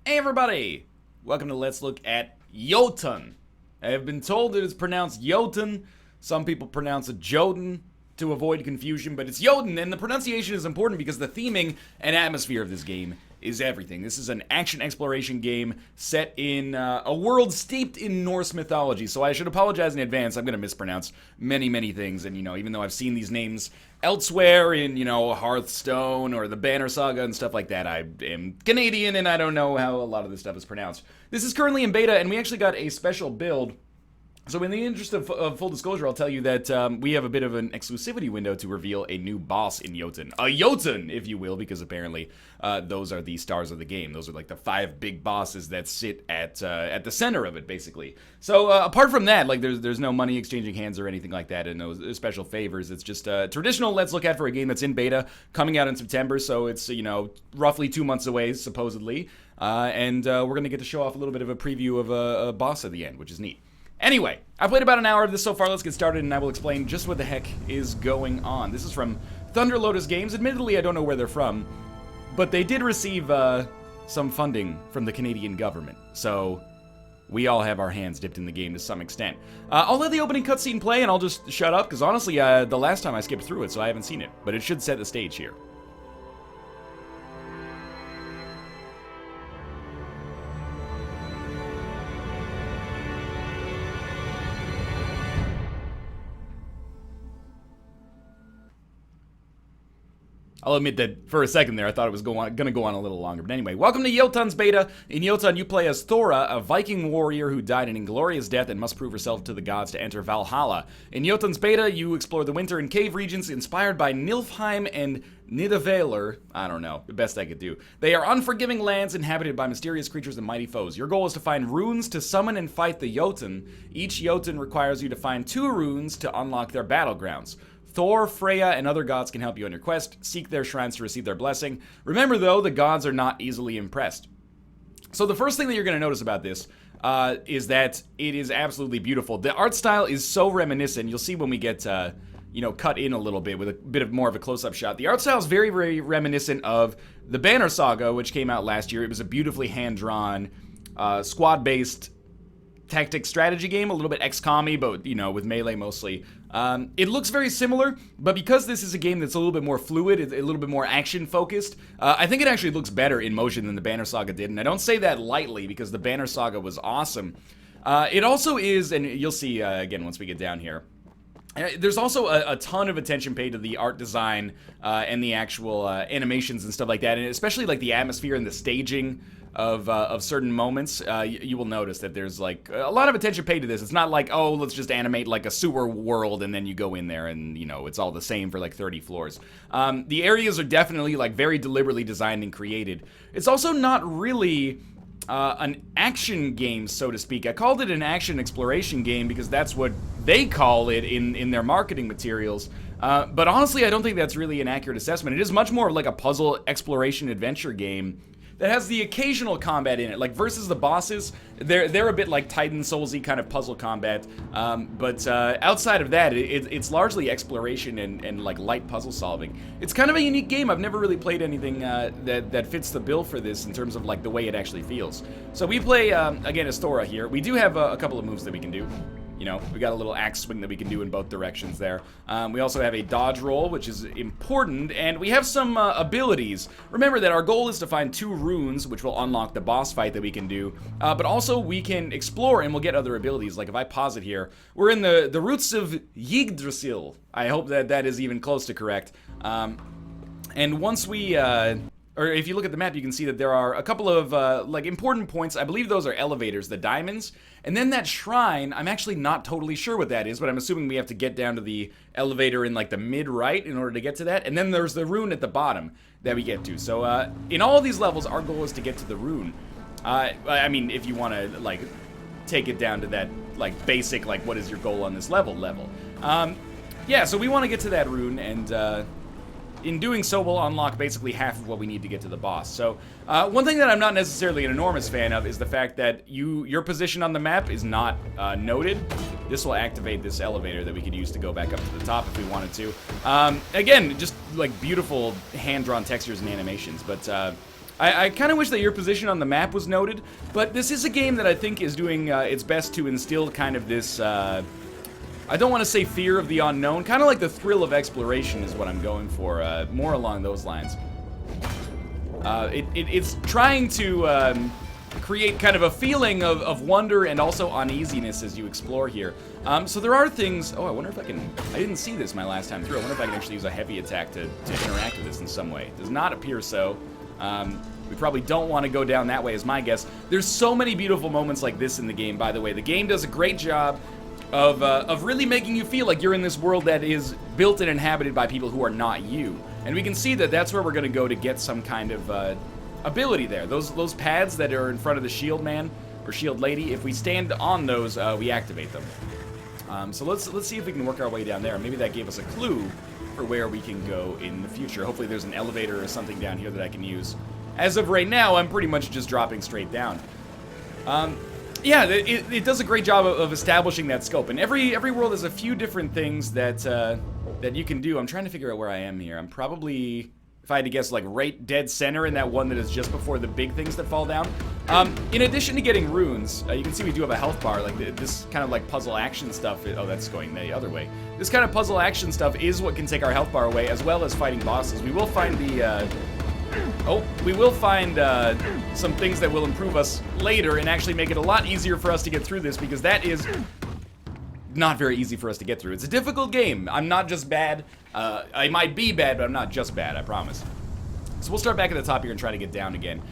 Hey everybody! Welcome to Let's Look at Jotun. I have been told it is pronounced Jotun. Some people pronounce it Jotun to avoid confusion, but it's Jotun, and the pronunciation is important because the theming and atmosphere of this game is everything. This is an action exploration game set in a world steeped in Norse mythology, so I should apologize in advance. I'm going to mispronounce many things, and even though I've seen these names elsewhere in, Hearthstone or the Banner Saga and stuff like that, I am Canadian and I don't know how a lot of this stuff is pronounced. This is currently in beta, and we actually got a special build. So in the interest of full disclosure, I'll tell you that we have a bit of an exclusivity window to reveal a new boss in Jotun. A Jotun, if you will, because apparently those are the stars of the game. Those are like the 5 big bosses that sit at the center of it, basically. So apart from that, like there's no money exchanging hands or anything like that, and no special favors. It's just traditional Let's Look At for a game that's in beta, coming out in September, so it's, roughly 2 months away, supposedly. And we're going to get to show off a little bit of a preview of a boss at the end, which is neat. Anyway, I played about an hour of this so far. Let's get started, and I will explain just what the heck is going on. This is from Thunder Lotus Games. Admittedly, I don't know where they're from, but they did receive some funding from the Canadian government, so we all have our hands dipped in the game to some extent. I'll let the opening cutscene play, and I'll just shut up, because honestly, the last time I skipped through it, so I haven't seen it, but it should set the stage here. I'll admit that for a second there, I thought it was going to go on a little longer. But anyway, welcome to Jotun's beta. In Jotun, you play as Thora, a Viking warrior who died an inglorious death and must prove herself to the gods to enter Valhalla. In Jotun's beta, you explore the winter and cave regions inspired by Nilfheim and Nidavellir. I don't know, the best I could do. They are unforgiving lands inhabited by mysterious creatures and mighty foes. Your goal is to find runes to summon and fight the Jotun. Each Jotun requires you to find 2 runes to unlock their battlegrounds. Thor, Freya, and other gods can help you on your quest. Seek their shrines to receive their blessing. Remember, though, the gods are not easily impressed. So the first thing that you're going to notice about this is that it is absolutely beautiful. The art style is so reminiscent. You'll see when we get, cut in a little bit with a bit of more of a close-up shot. The art style is very reminiscent of the Banner Saga, which came out last year. It was a beautifully hand-drawn, squad-based tactic strategy game, a little bit XCOM-y, but, with melee mostly. It looks very similar, but because this is a game that's a little bit more fluid, a little bit more action-focused, I think it actually looks better in motion than the Banner Saga did, and I don't say that lightly, because the Banner Saga was awesome. It also is, and you'll see, again, once we get down here, there's also a ton of attention paid to the art design and the actual animations and stuff like that, and especially like the atmosphere and the staging of certain moments. You will notice that there's like a lot of attention paid to this. It's not like, oh, let's just animate like a sewer world and then you go in there and it's all the same for like 30 floors. The areas are definitely like very deliberately designed and created. It's also not really an action game, so to speak. I called it an action exploration game because that's what they call it in their marketing materials. But honestly, I don't think that's really an accurate assessment. It is much more like a puzzle exploration adventure game that has the occasional combat in it. Like versus the bosses, they're a bit like Titan Souls-y kind of puzzle combat. But outside of that, it's largely exploration and like light puzzle solving. It's kind of a unique game. I've never really played anything that fits the bill for this in terms of like the way it actually feels. So we play, again, as Thora here. We do have a couple of moves that we can do. We got a little axe swing that we can do in both directions there. We also have a dodge roll, which is important, and we have some abilities. Remember that our goal is to find 2 runes, which will unlock the boss fight that we can do, but also we can explore and we'll get other abilities. Like if I pause it here, we're in the roots of Yggdrasil. I hope that is even close to correct. And once we... or if you look at the map, you can see that there are a couple of, like, important points. I believe those are elevators, the diamonds. And then that shrine, I'm actually not totally sure what that is, but I'm assuming we have to get down to the elevator in, like, the mid-right in order to get to that. And then there's the rune at the bottom that we get to. So, in all of these levels, our goal is to get to the rune. I mean, if you want to, like, take it down to that, like, basic, like, what is your goal on this level. Yeah, so we want to get to that rune, and, in doing so, we'll unlock basically half of what we need to get to the boss. So, one thing that I'm not necessarily an enormous fan of is the fact that your position on the map is not noted. This will activate this elevator that we could use to go back up to the top if we wanted to. Again, just like beautiful hand-drawn textures and animations, but I kind of wish that your position on the map was noted, but this is a game that I think is doing its best to instill kind of this, I don't want to say fear of the unknown, kind of like the thrill of exploration is what I'm going for, more along those lines. It's trying to create kind of a feeling of wonder and also uneasiness as you explore here. So there are things, oh, I wonder if I didn't see this my last time through. I wonder if I can actually use a heavy attack to interact with this in some way. Does not appear so. We probably don't want to go down that way is my guess. There's so many beautiful moments like this in the game, by the way. The game does a great job of really making you feel like you're in this world that is built and inhabited by people who are not you. And we can see that that's where we're going to go to get some kind of ability there. Those pads that are in front of the shield man or shield lady, if we stand on those, we activate them. So let's see if we can work our way down there. Maybe that gave us a clue for where we can go in the future. Hopefully there's an elevator or something down here that I can use. As of right now, I'm pretty much just dropping straight down. Yeah, it does a great job of establishing that scope. And every world has a few different things that that you can do. I'm trying to figure out where I am here. I'm probably, if I had to guess, like right dead center in that one that is just before the big things that fall down. In addition to getting runes, you can see we do have a health bar. Like this kind of like puzzle action stuff. Oh, that's going the other way. This kind of puzzle action stuff is what can take our health bar away, as well as fighting bosses. We will find the some things that will improve us later and actually make it a lot easier for us to get through this, because that is not very easy for us to get through. It's a difficult game. I'm not just bad. I might be bad, but I'm not just bad, I promise. So we'll start back at the top here and try to get down again.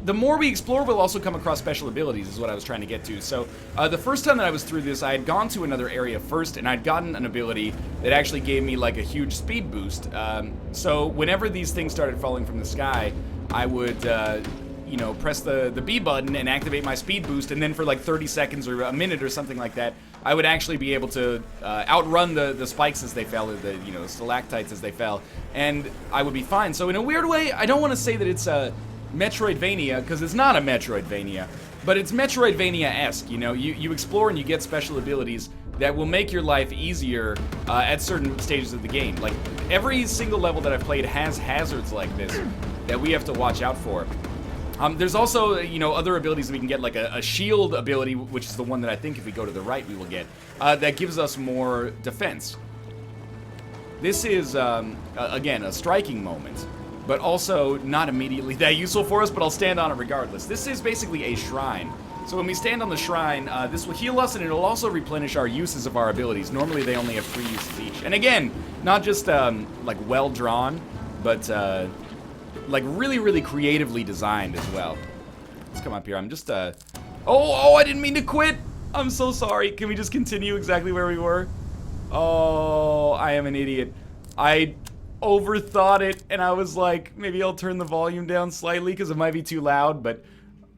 The more we explore, we'll also come across special abilities, is what I was trying to get to. So the first time that I was through this, I had gone to another area first, and I'd gotten an ability that actually gave me like a huge speed boost. So whenever these things started falling from the sky, I would, you know, press the B button and activate my speed boost, and then for like 30 seconds or a minute or something like that, I would actually be able to outrun the spikes as they fell, or the stalactites as they fell, and I would be fine. So in a weird way, I don't want to say that it's a Metroidvania, because it's not a Metroidvania, but it's Metroidvania-esque. You know, you explore and you get special abilities that will make your life easier at certain stages of the game. Like every single level that I've played has hazards like this that we have to watch out for. There's also, you know, other abilities that we can get, like a shield ability, which is the one that I think if we go to the right we will get, that gives us more defense. This is, again, a striking moment, but also not immediately that useful for us, but I'll stand on it regardless. This is basically a shrine. So when we stand on the shrine, this will heal us, and it'll also replenish our uses of our abilities. Normally they only have 3 uses each. And again, not just, like, well-drawn, but, like really, really creatively designed as well. Let's come up here. I'm just, oh, I didn't mean to quit. I'm so sorry. Can we just continue exactly where we were? Oh, I am an idiot. I overthought it, and I was like, maybe I'll turn the volume down slightly because it might be too loud, but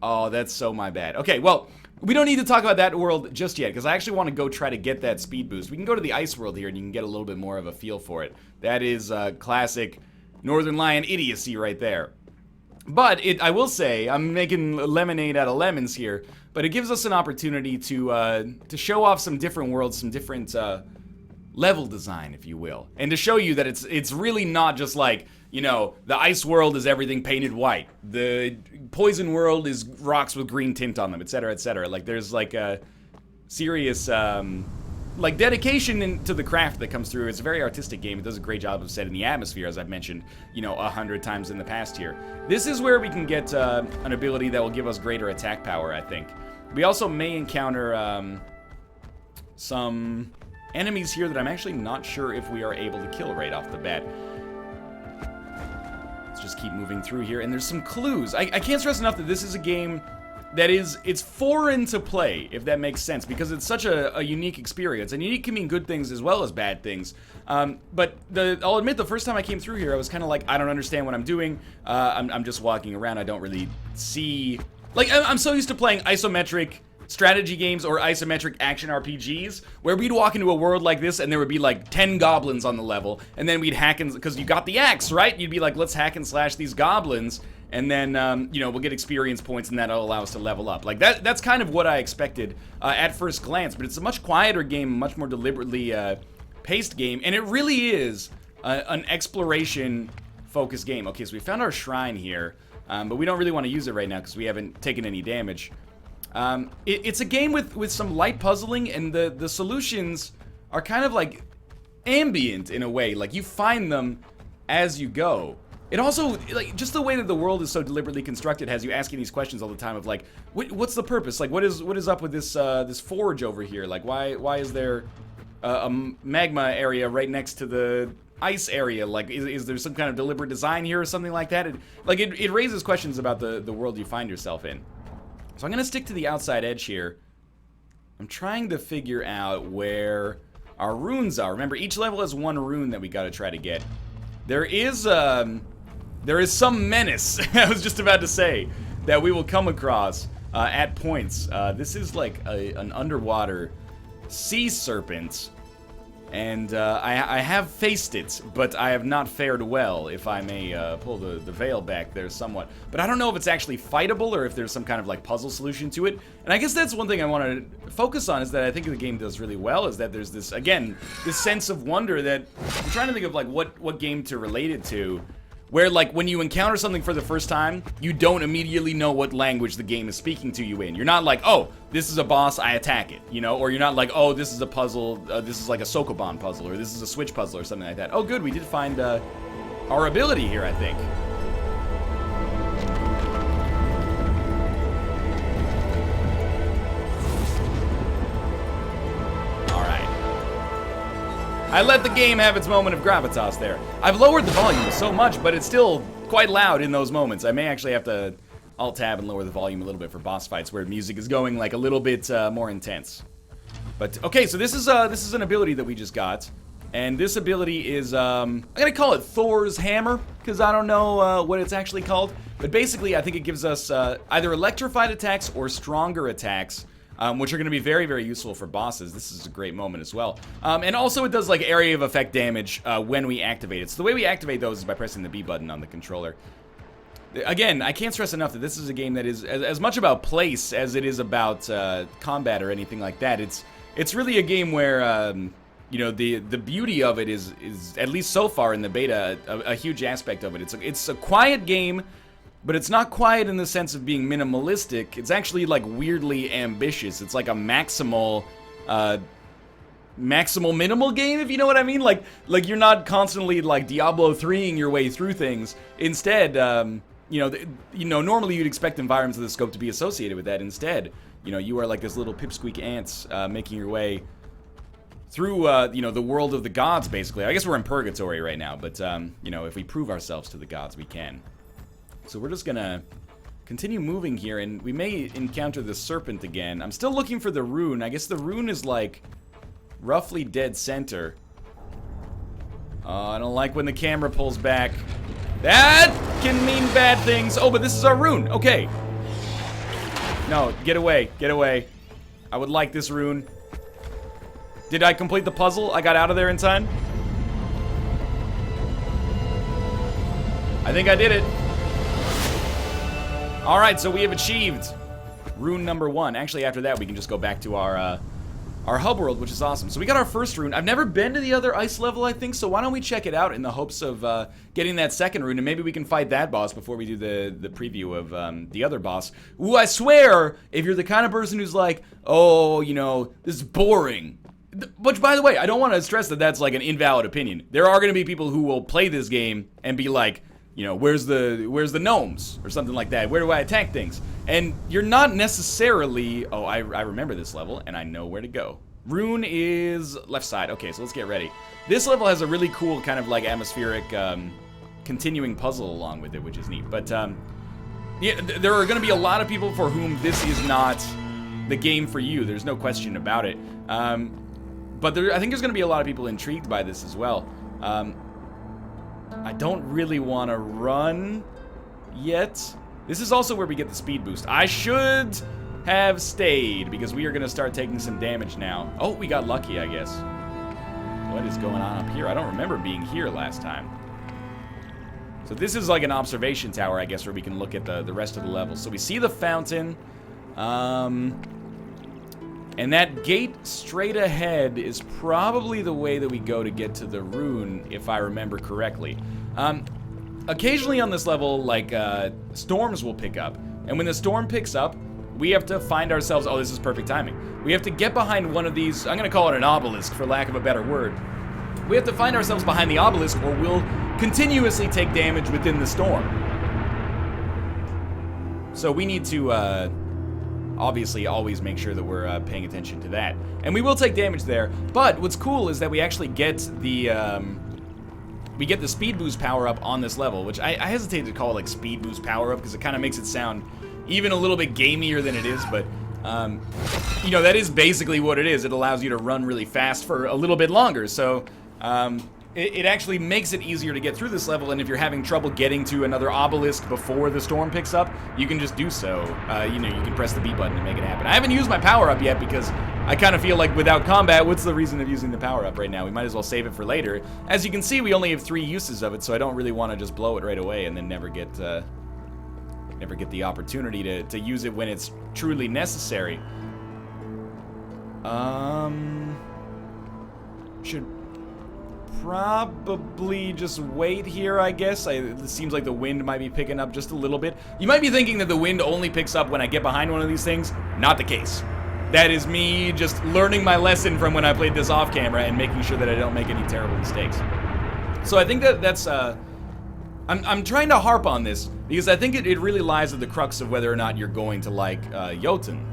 oh, that's so my bad. Okay, well, we don't need to talk about that world just yet, because I actually want to go try to get that speed boost. We can go to the ice world here, and you can get a little bit more of a feel for it. That is classic Northern Lion idiocy right there. But I will say, I'm making lemonade out of lemons here, but it gives us an opportunity to show off some different worlds, some different level design, if you will, and to show you that it's really not just like, you know, the ice world is everything painted white, the poison world is rocks with green tint on them, etc., etc. Like there's like a serious like dedication to the craft that comes through. It's a very artistic game. It does a great job of setting the atmosphere, as I've mentioned, you know, 100 times in the past here. This is where we can get an ability that will give us greater attack power, I think. We also may encounter some enemies here that I'm actually not sure if we are able to kill right off the bat. Let's just keep moving through here, and there's some clues. I can't stress enough that this is a game that it's foreign to play, if that makes sense, because it's such a unique experience. And unique can mean good things as well as bad things. But I'll admit, the first time I came through here, I was kind of like, I don't understand what I'm doing. I'm just walking around. I don't really see... Like, I'm so used to playing isometric strategy games or isometric action RPGs, where we'd walk into a world like this and there would be like 10 goblins on the level, and then we'd hack and... Because you got the axe, right? You'd be like, let's hack and slash these goblins, and then, you know, we'll get experience points, and that'll allow us to level up. Like, that's kind of what I expected at first glance, but it's a much quieter game, much more deliberately paced game, and it really is an exploration-focused game. Okay, so we found our shrine here. But we don't really want to use it right now because we haven't taken any damage. It's a game with some light puzzling, and the solutions are kind of like ambient in a way. Like, you find them as you go. It also, like, just the way that the world is so deliberately constructed has you asking these questions all the time of, like, what's the purpose? Like, what is up with this this forge over here? Like, why is there a magma area right next to the ice area? Like, is there some kind of deliberate design here or something like that? It raises questions about the world you find yourself in. So I'm gonna stick to the outside edge here. I'm trying to figure out where our runes are. Remember, each level has one rune that we gotta try to get. There is some menace, I was just about to say, that we will come across at points. This is like an underwater sea serpent, and I have faced it, but I have not fared well, if I may pull the veil back there somewhat. But I don't know if it's actually fightable or if there's some kind of like puzzle solution to it. And I guess that's one thing I want to focus on, is that I think the game does really well, is that there's this, again, this sense of wonder that I'm trying to think of like what game to relate it to. Where, like, when you encounter something for the first time, you don't immediately know what language the game is speaking to you in. You're not like, oh, this is a boss, I attack it, you know? Or you're not like, oh, this is a puzzle, this is like a Sokoban puzzle, or this is a Switch puzzle, or something like that. Oh, good, we did find our ability here, I think. I let the game have its moment of gravitas there. I've lowered the volume so much, but it's still quite loud in those moments. I may actually have to Alt-Tab and lower the volume a little bit for boss fights where music is going like a little bit more intense. But, okay, so this is an ability that we just got. And this ability is, I'm gonna call it Thor's Hammer, because I don't know what it's actually called. But basically, I think it gives us either electrified attacks or stronger attacks, which are going to be very, very useful for bosses. This is a great moment as well. And also it does like area of effect damage when we activate it. So the way we activate those is by pressing the B button on the controller. Again, I can't stress enough that this is a game that is as much about place as it is about combat or anything like that. It's really a game where, you know, the beauty of it is at least so far in the beta, a huge aspect of it. It's a quiet game, but it's not quiet in the sense of being minimalistic. It's actually like weirdly ambitious. It's like a maximal minimal game, if you know what I mean. Like you're not constantly like Diablo 3ing your way through things. Instead, you know, normally you'd expect environments of the scope to be associated with that. Instead, you know, you are like this little pipsqueak ants making your way through, you know, the world of the gods, basically. I guess we're in purgatory right now, but you know, if we prove ourselves to the gods, we can. So we're just gonna continue moving here, and we may encounter the serpent again. I'm still looking for the rune. I guess the rune is like roughly dead center. I don't like when the camera pulls back. That can mean bad things. Oh, but this is our rune. Okay. No, get away. Get away. I would like this rune. Did I complete the puzzle? I got out of there in time? I think I did it. Alright, so we have achieved rune number 1. Actually, after that, we can just go back to our hub world, which is awesome. So we got our first rune. I've never been to the other ice level, I think, so why don't we check it out in the hopes of getting that second rune, and maybe we can fight that boss before we do the preview of the other boss. Ooh, I swear, if you're the kind of person who's like, oh, you know, this is boring. Which, by the way, I don't want to stress that that's like an invalid opinion. There are going to be people who will play this game and be like, you know, where's the gnomes or something like that? Where do I attack things? And you're not necessarily, oh, I remember this level and I know where to go. Rune is left side. Okay, so let's get ready. This level has a really cool kind of like atmospheric continuing puzzle along with it, which is neat. But yeah, there are going to be a lot of people for whom this is not the game for you. There's no question about it. But I think there's going to be a lot of people intrigued by this as well. I don't really want to run yet. This is also where we get the speed boost. I should have stayed because we are going to start taking some damage now. Oh, we got lucky, I guess. What is going on up here? I don't remember being here last time. So this is like an observation tower, I guess, where we can look at the rest of the levels. So we see the fountain. And that gate straight ahead is probably the way that we go to get to the rune, if I remember correctly. occasionally on this level, like, storms will pick up. And when the storm picks up, we have to find ourselves... Oh, this is perfect timing. We have to get behind one of these... I'm going to call it an obelisk, for lack of a better word. We have to find ourselves behind the obelisk, or we'll continuously take damage within the storm. So we need to, obviously always make sure that we're paying attention to that. And we will take damage there, but what's cool is that we actually get the speed boost power-up on this level, which I hesitate to call it, like, speed boost power-up, because it kind of makes it sound even a little bit gamier than it is, but, you know, that is basically what it is. It allows you to run really fast for a little bit longer, so, it actually makes it easier to get through this level, and if you're having trouble getting to another obelisk before the storm picks up, you can just do so. You know, you can press the B button to make it happen. I haven't used my power-up yet because I kind of feel like without combat, what's the reason of using the power-up right now? We might as well save it for later. As you can see, we only have 3 uses of it, so I don't really want to just blow it right away and then never get the opportunity to use it when it's truly necessary. Should probably just wait here, I guess. It seems like the wind might be picking up just a little bit. You might be thinking that the wind only picks up when I get behind one of these things. Not the case. That is me just learning my lesson from when I played this off camera and making sure that I don't make any terrible mistakes. So I think that's, I'm trying to harp on this because I think it really lies at the crux of whether or not you're going to like Jotun.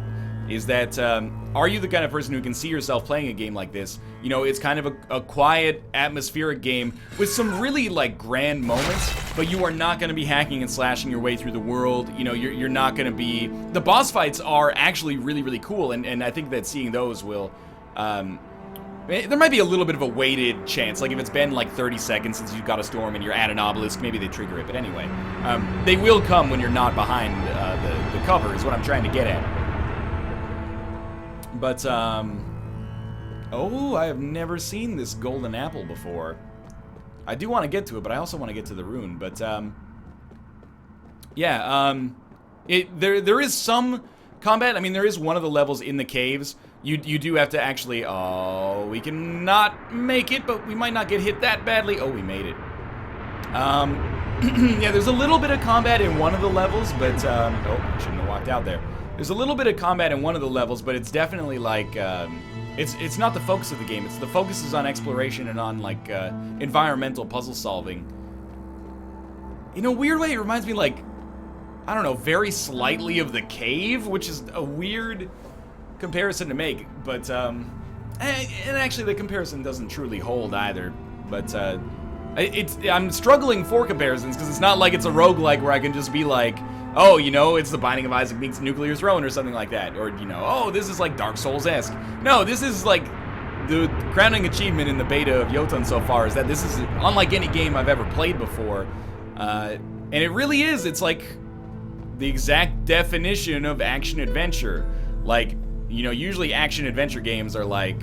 Is that, are you the kind of person who can see yourself playing a game like this? You know, it's kind of a quiet, atmospheric game with some really, like, grand moments, but you are not going to be hacking and slashing your way through the world. You know, you're not going to be... The boss fights are actually really, really cool, and I think that seeing those will... there might be a little bit of a weighted chance, like if it's been like 30 seconds since you've got a storm and you're at an obelisk, maybe they trigger it, but anyway. They will come when you're not behind the cover, is what I'm trying to get at. But, oh, I have never seen this golden apple before. I do want to get to it, but I also want to get to the rune. But, yeah, there is some combat. I mean, there is one of the levels in the caves. You do have to actually, oh, we cannot make it, but we might not get hit that badly. Oh, we made it. Yeah, there's a little bit of combat in one of the levels, but, oh, I shouldn't have walked out there. There's a little bit of combat in one of the levels, but it's definitely like, it's not the focus of the game. The focus is on exploration and on, like, environmental puzzle solving. In a weird way, it reminds me, like, I don't know, very slightly of The Cave, which is a weird comparison to make, but, and actually the comparison doesn't truly hold either, but, I'm struggling for comparisons, because it's not like it's a roguelike where I can just be like, oh, you know, it's The Binding of Isaac meets Nuclear Throne or something like that. Or, you know, oh, this is like Dark Souls-esque. No, this is like the crowning achievement in the beta of Jotun so far is that this is unlike any game I've ever played before. And it really is. It's like the exact definition of action-adventure. Like, you know, usually action-adventure games are like,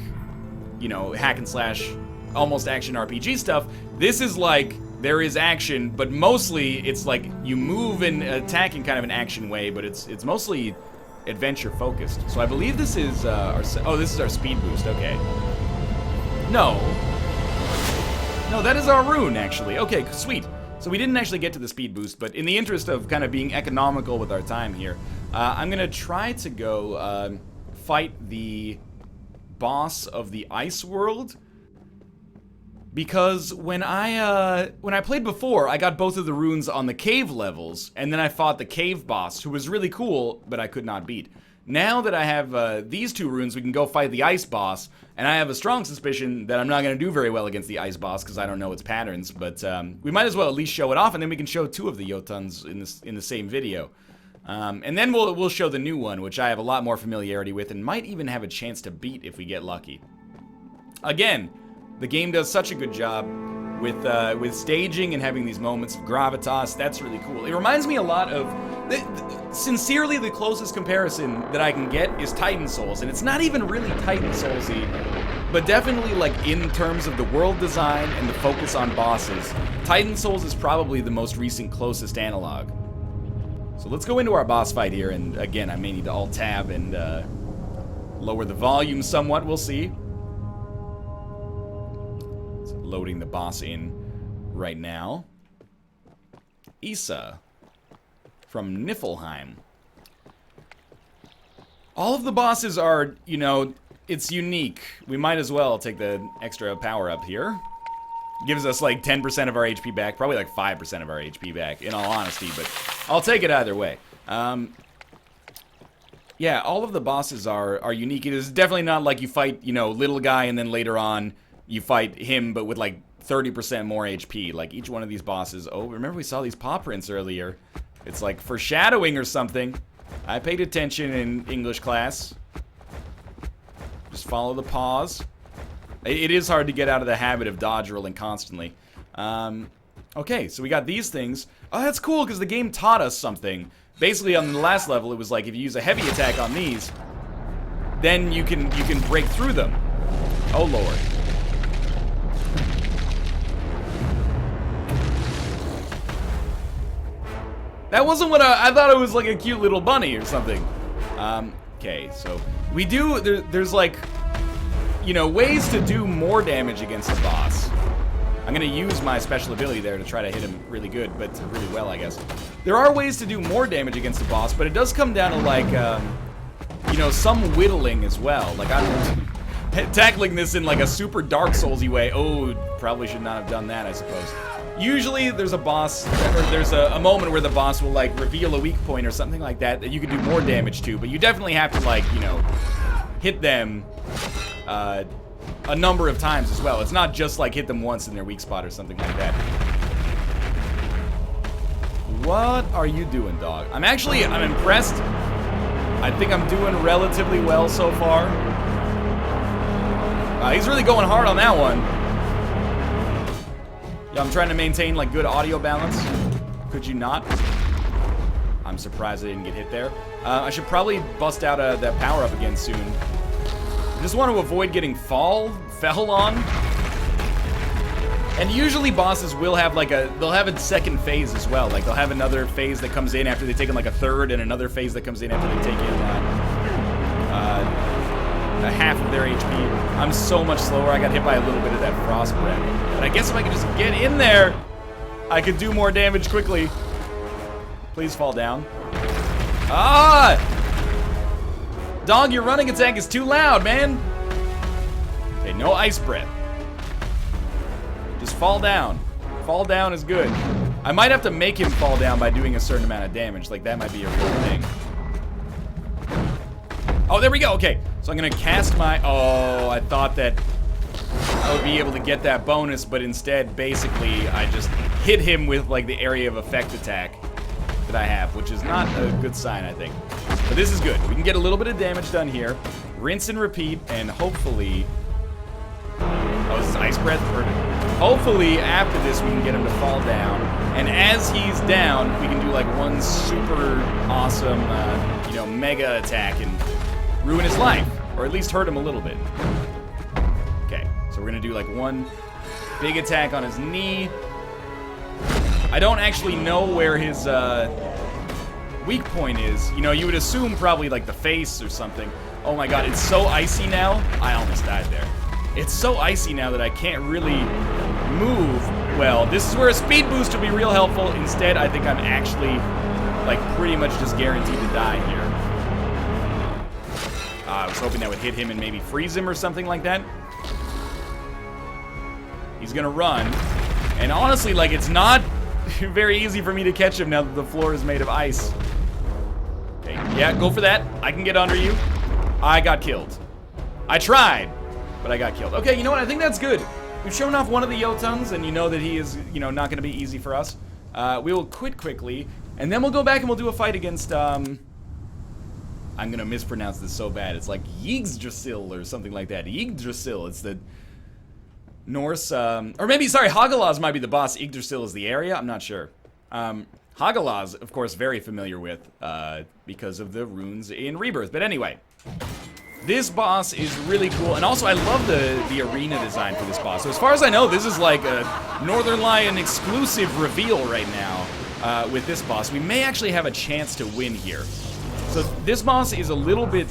you know, hack and slash, almost action RPG stuff. This is like... There is action, but mostly it's like you move and attack in kind of an action way, but it's mostly adventure focused. So I believe this is this is our speed boost. Okay. No, that is our rune actually. Okay, sweet. So we didn't actually get to the speed boost, but in the interest of kind of being economical with our time here, I'm gonna try to go fight the boss of the ice world. Because when I played before, I got both of the runes on the cave levels, and then I fought the cave boss, who was really cool, but I could not beat. Now that I have these 2 runes, we can go fight the ice boss, and I have a strong suspicion that I'm not going to do very well against the ice boss, because I don't know its patterns, but we might as well at least show it off, and then we can show 2 of the Jotuns in the same video. And then we'll show the new one, which I have a lot more familiarity with, and might even have a chance to beat if we get lucky. Again, the game does such a good job with staging and having these moments of gravitas. That's really cool. It reminds me a lot of... sincerely, the closest comparison that I can get is Titan Souls. And it's not even really Titan Souls-y, but definitely, like, in terms of the world design and the focus on bosses, Titan Souls is probably the most recent closest analog. So let's go into our boss fight here. And again, I may need to Alt-Tab and lower the volume somewhat. We'll see. Loading the boss in right now. Issa from Niflheim. All of the bosses are, you know, it's unique. We might as well take the extra power up here. Gives us like 10% of our HP back, probably like 5% of our HP back, in all honesty, but I'll take it either way. Yeah, all of the bosses are unique. It is definitely not like you fight, you know, little guy and then later on you fight him, but with like 30% more HP. Like each one of these bosses. Oh, remember we saw these paw prints earlier. It's like foreshadowing or something. I paid attention in English class. Just follow the paws. It is hard to get out of the habit of dodge rolling constantly. Okay, so we got these things. Oh, that's cool because the game taught us something. Basically, on the last level, it was like if you use a heavy attack on these, then you can break through them. Oh lord. That wasn't what I thought. It was like a cute little bunny or something. Okay, so we do. There's like, you know, ways to do more damage against the boss. I'm gonna use my special ability there to try to hit him really good, but really well, I guess. There are ways to do more damage against the boss, but it does come down to like, you know, some whittling as well. Like I'm tackling this in like a super Dark Soulsy way. Oh, probably should not have done that, I suppose. Usually there's a boss, or there's a moment where the boss will like reveal a weak point or something like that you can do more damage to, but you definitely have to like, you know, hit them a number of times as well. It's not just like hit them once in their weak spot or something like that. What are you doing, dog? I'm impressed. I think I'm doing relatively well so far. He's really going hard on that one. Yeah, I'm trying to maintain like good audio balance. Could you not? I'm surprised I didn't get hit there. I should probably bust out that power up again soon. I just want to avoid getting fell on. And usually bosses will have like they'll have a second phase as well. Like they'll have another phase that comes in after they've taken like a third, and another phase that comes in after they've taken a half of their HP. I'm so much slower. I got hit by a little bit of that frost breath. But I guess if I could just get in there, I could do more damage quickly. Please fall down. Ah! Dog, your running attack is too loud, man. Okay, no ice breath. Just fall down. Fall down is good. I might have to make him fall down by doing a certain amount of damage. Like, that might be a real thing. Oh, there we go. Okay, so I'm going to cast my... Oh, I thought that I would be able to get that bonus, but instead, basically, I just hit him with, like, the area of effect attack that I have, which is not a good sign, I think. But this is good. We can get a little bit of damage done here. Rinse and repeat, and hopefully... Oh, this is ice breath? Hopefully, after this, we can get him to fall down. And as he's down, we can do, like, one super awesome, you know, mega attack and ruin his life. Or at least hurt him a little bit. Okay, so we're gonna do, like, one big attack on his knee. I don't actually know where his, weak point is. You know, you would assume probably like the face or something. Oh my god, it's so icy now. I almost died there. It's so icy now that I can't really move well. This is where a speed boost would be real helpful. Instead, I think I'm actually like pretty much just guaranteed to die here. I was hoping that would hit him and maybe freeze him or something like that. He's gonna run. And honestly, like, it's not very easy for me to catch him now that the floor is made of ice. Okay, yeah, go for that. I can get under you. I got killed. I tried, but I got killed. Okay, you know what? I think that's good. We've shown off one of the Jotuns, and you know that he is, you know, not going to be easy for us. We will quit quickly, and then we'll go back and we'll do a fight against, I'm going to mispronounce this so bad. It's like Yggdrasil or something like that. Yggdrasil. It's the Norse, or maybe, sorry, Hagalaz might be the boss. Yggdrasil is the area. I'm not sure. Hagalaz, of course, very familiar with, because of the runes in Rebirth. But anyway, this boss is really cool. And also, I love the arena design for this boss. So as far as I know, this is like a Northern Lion exclusive reveal right now with this boss. We may actually have a chance to win here. So this boss is a little bit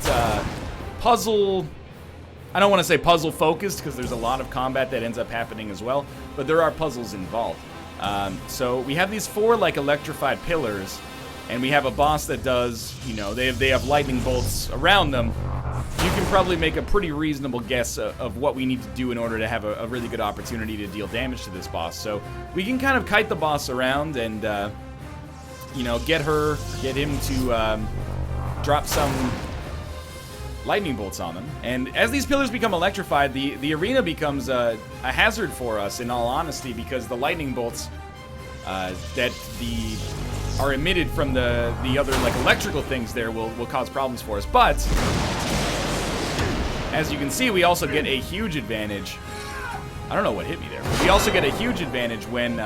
puzzle... I don't want to say puzzle focused because there's a lot of combat that ends up happening as well, but there are puzzles involved. So we have these 4 like electrified pillars, and we have a boss that does, you know, they have lightning bolts around them. You can probably make a pretty reasonable guess of what we need to do in order to have a really good opportunity to deal damage to this boss. So we can kind of kite the boss around and, you know, get him to drop some lightning bolts on them. And as these pillars become electrified, the arena becomes a hazard for us, in all honesty, because the lightning bolts that are emitted from the other like electrical things there will cause problems for us. But as you can see, we also get a huge advantage. I don't know what hit me there. We also get a huge advantage when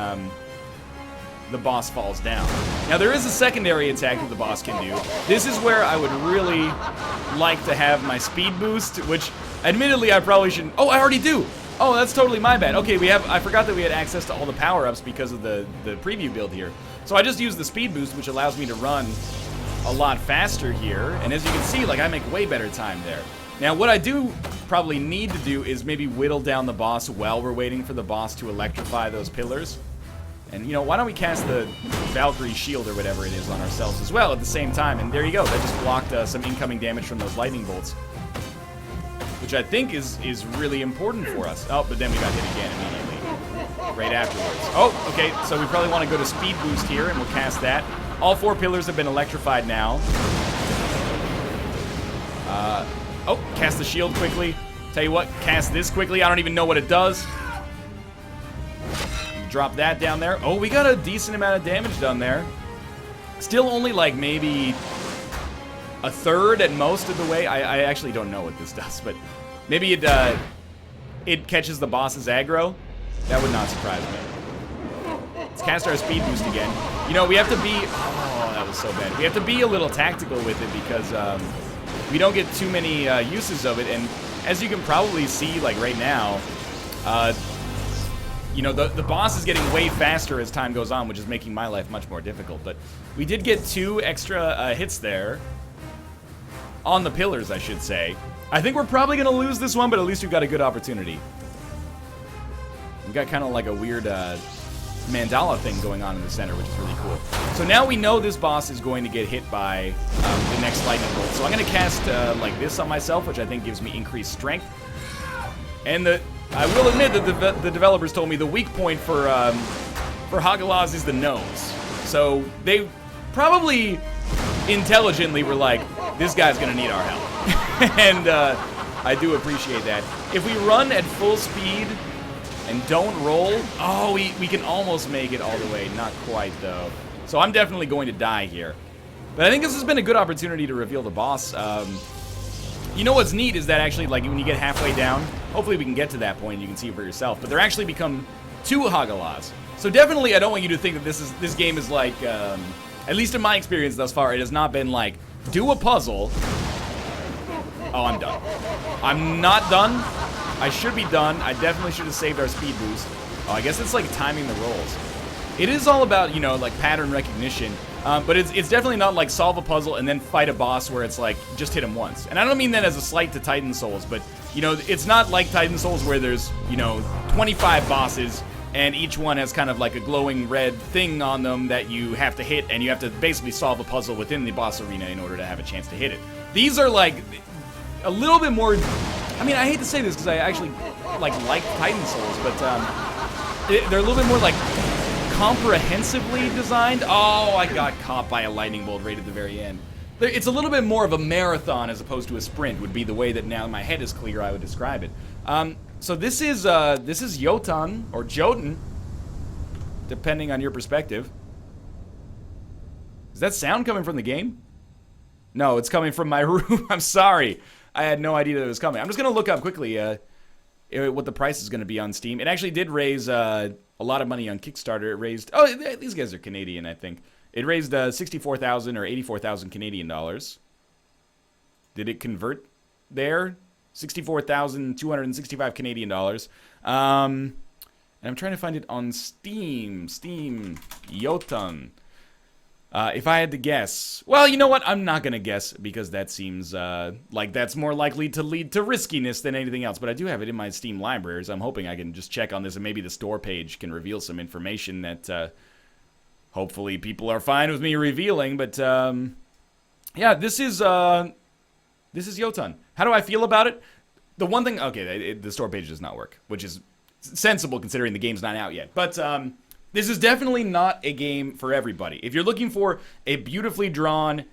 the boss falls down. Now, there is a secondary attack that the boss can do. This is where I would really like to have my speed boost, which, admittedly, I probably shouldn't... Oh, I already do! Oh, that's totally my bad. Okay, I forgot that we had access to all the power-ups because of the preview build here. So I just used the speed boost, which allows me to run a lot faster here. And as you can see, like, I make way better time there. Now, what I do probably need to do is maybe whittle down the boss while we're waiting for the boss to electrify those pillars. And, you know, why don't we cast the Valkyrie shield or whatever it is on ourselves as well at the same time. And there you go. That just blocked some incoming damage from those lightning bolts, which I think is really important for us. Oh, but then we got hit again immediately, right afterwards. Oh, okay, so we probably want to go to speed boost here, and we'll cast that. All 4 pillars have been electrified now. Oh, cast the shield quickly. Tell you what, cast this quickly. I don't even know what it does. Drop that down there. Oh, we got a decent amount of damage done there. Still only like maybe a third at most of the way. I actually don't know what this does, but maybe it catches the boss's aggro. That would not surprise me. Let's cast our speed boost again. You know, we have to be... Oh, that was so bad. We have to be a little tactical with it because we don't get too many uses of it. And as you can probably see, like right now, you know, the boss is getting way faster as time goes on, which is making my life much more difficult. But we did get 2 extra hits there. On the pillars, I should say. I think we're probably going to lose this one, but at least we've got a good opportunity. We've got kind of like a weird mandala thing going on in the center, which is really cool. So now we know this boss is going to get hit by the next lightning bolt. So I'm going to cast like this on myself, which I think gives me increased strength. And I will admit that the developers told me the weak point for Hagalaz is the nose. So they probably intelligently were like, this guy's gonna need our help. And I do appreciate that. If we run at full speed and don't roll, oh, we can almost make it all the way. Not quite, though. So I'm definitely going to die here. But I think this has been a good opportunity to reveal the boss. You know what's neat is that actually, like, when you get halfway down, hopefully we can get to that point and you can see it for yourself, but there actually become 2 Hagalaz. So definitely I don't want you to think that this game is like, at least in my experience thus far, it has not been like, do a puzzle. Oh, I'm done. I'm not done. I should be done. I definitely should have saved our speed boost. Oh, I guess it's like timing the rolls. It is all about, you know, like pattern recognition. But it's definitely not like solve a puzzle and then fight a boss where it's like, just hit him once. And I don't mean that as a slight to Titan Souls, but, you know, it's not like Titan Souls where there's, you know, 25 bosses and each one has kind of like a glowing red thing on them that you have to hit, and you have to basically solve a puzzle within the boss arena in order to have a chance to hit it. These are like a little bit more... I mean, I hate to say this because I actually like Titan Souls, but they're a little bit more like comprehensively designed. Oh, I got caught by a lightning bolt right at the very end. It's a little bit more of a marathon as opposed to a sprint, would be the way that now my head is clear I would describe it. So this is Jotun, or Jotun, depending on your perspective. Is that sound coming from the game? No, it's coming from my room. I'm sorry. I had no idea that it was coming. I'm just going to look up quickly what the price is going to be on Steam. It actually did raise a lot of money on Kickstarter. It raised... Oh, these guys are Canadian, I think. It raised 64,000 or 84,000 Canadian dollars. Did it convert there? 64,265 Canadian dollars. And I'm trying to find it on Steam. Jotun. If I had to guess, well, you know what? I'm not going to guess because that seems like that's more likely to lead to riskiness than anything else. But I do have it in my Steam library, so I'm hoping I can just check on this and maybe the store page can reveal some information that hopefully people are fine with me revealing. But yeah, this is Jotun. How do I feel about it? The one thing, okay, the store page does not work, which is sensible considering the game's not out yet. But this is definitely not a game for everybody. If you're looking for a beautifully drawn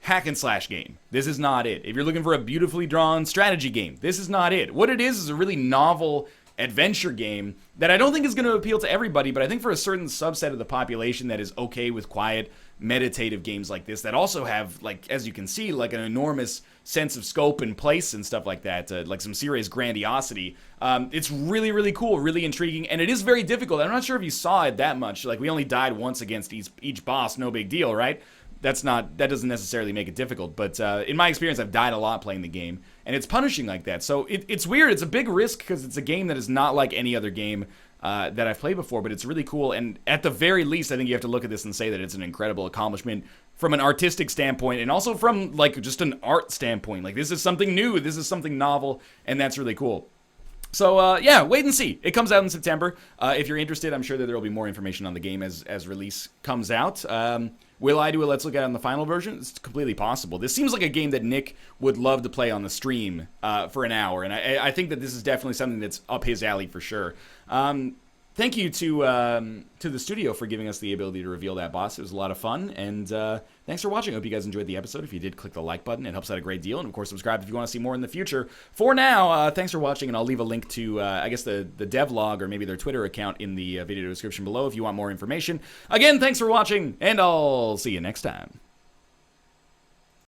hack and slash game, this is not it. If you're looking for a beautifully drawn strategy game, this is not it. What it is a really novel adventure game that I don't think is going to appeal to everybody, but I think for a certain subset of the population that is okay with quiet, meditative games like this that also have, like, as you can see, like an enormous sense of scope and place and stuff like that, like some serious grandiosity. It's really, really cool, really intriguing, and it is very difficult. I'm not sure if you saw it that much. Like, we only died once against each boss, no big deal, right? That doesn't necessarily make it difficult, but in my experience, I've died a lot playing the game, and it's punishing like that. So it's weird. It's a big risk because it's a game that is not like any other game that I've played before, but it's really cool. And at the very least, I think you have to look at this and say that it's an incredible accomplishment from an artistic standpoint, and also from like just an art standpoint. Like, this is something new, this is something novel, and that's really cool. So, yeah, wait and see. It comes out in September. If you're interested, I'm sure that there will be more information on the game as release comes out. Will I do a Let's Look at It on the final version? It's completely possible. This seems like a game that Nick would love to play on the stream for an hour, and I think that this is definitely something that's up his alley for sure. Thank you to the studio for giving us the ability to reveal that boss. It was a lot of fun, and thanks for watching. I hope you guys enjoyed the episode. If you did, click the like button. It helps out a great deal. And, of course, subscribe if you want to see more in the future. For now, thanks for watching, and I'll leave a link to, I guess, the devlog or maybe their Twitter account in the video description below if you want more information. Again, thanks for watching, and I'll see you next time.